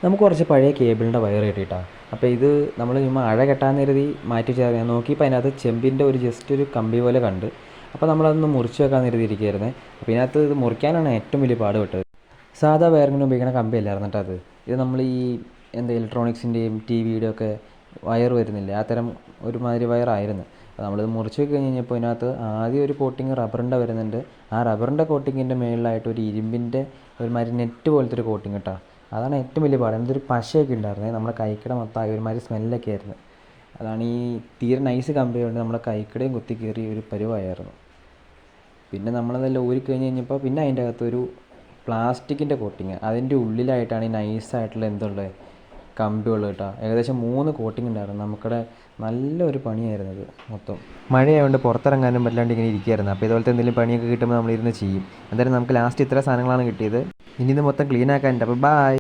നമുക്ക് കുറച്ച് പഴയ കേബിളിൻ്റെ വയർ കിട്ടിയിട്ടാ. അപ്പോൾ ഇത് നമ്മൾ ചുമ്മാ അഴ കെട്ടാൻ കരുതി മാറ്റി വെച്ചാൽ ഞാൻ നോക്കിയപ്പോൾ അതിനകത്ത് ചെമ്പിൻ്റെ ഒരു ജസ്റ്റ് ഒരു കമ്പി പോലെ കണ്ട്. അപ്പോൾ നമ്മളതൊന്ന് മുറിച്ച് വെക്കാൻ കരുതിയിരിക്കുകയായിരുന്നേ. അപ്പോൾ ഇതിനകത്ത് ഇത് മുറിക്കാനാണ് ഏറ്റവും വലിയ പാടുപെട്ടത്. സാധാ വയറിങ്ങിന് ഉപയോഗിക്കുന്ന കമ്പിയല്ലായിരുന്നു കേട്ടോ അത്. ഇത് നമ്മൾ ഈ ഇലക്ട്രോണിക്സിൻ്റെയും ടി വിയുടെ ഒക്കെ വയർ വരുന്നില്ലേ, ആ തരം ഒരുമാതിരി വയറായിരുന്നു. അപ്പോൾ നമ്മളിത് മുറിച്ച് വെച്ച് കഴിഞ്ഞപ്പോൾ ഇതിനകത്ത് ആദ്യം ഒരു കോട്ടിങ് റബ്ബറിൻ്റെ വരുന്നുണ്ട്. ആ റബ്ബറിൻ്റെ കോട്ടിങ്ങിൻ്റെ മുകളിലായിട്ട് ഒരു ഇരുമ്പിൻ്റെ ഒരുമാതിരി നെറ്റ് പോലത്തെ ഒരു കോട്ടിങ് കേട്ടോ. അതാണ് ഏറ്റവും വലിയ പാട്. എന്തൊരു പശയൊക്കെ ഉണ്ടായിരുന്നേ, നമ്മുടെ കൈക്കട മൊത്തം ഒരുമാതിരി സ്മെല്ലൊക്കെ ആയിരുന്നു. അതാണ് ഈ തീരെ നൈസ് കമ്പി കൊണ്ട് നമ്മുടെ കൈക്കടയും കുത്തി കയറി ഒരു പരുവായിരുന്നു. പിന്നെ നമ്മളതെല്ലാം ഊരിക്കഴിഞ്ഞ് കഴിഞ്ഞപ്പോൾ പിന്നെ അതിൻ്റെ അകത്തൊരു പ്ലാസ്റ്റിക്കിൻ്റെ കോട്ടിങ്, അതിൻ്റെ ഉള്ളിലായിട്ടാണ് ഈ നൈസായിട്ടുള്ള എന്തുള്ളത് കമ്പിയുള്ളത് കേട്ടോ. ഏകദേശം 3 കോട്ടിങ് ഉണ്ടായിരുന്നു. നമുക്കിടെ നല്ലൊരു പണിയായിരുന്നു ഇത് മൊത്തം. മഴയായതുകൊണ്ട് പുറത്തിറങ്ങാനും പറ്റാണ്ട് ഇങ്ങനെ ഇരിക്കുകയായിരുന്നു. അപ്പോൾ ഇതുപോലത്തെ എന്തെങ്കിലും പണിയൊക്കെ കിട്ടുമ്പോൾ നമ്മളിരുന്ന് ചെയ്യും. എന്തായാലും നമുക്ക് ലാസ്റ്റ് ഇത്ര സാധനങ്ങളാണ് കിട്ടിയത്. ഇനി ഇത് മൊത്തം ക്ലീൻ ആക്കാനുണ്ട്. അപ്പോൾ ബൈ.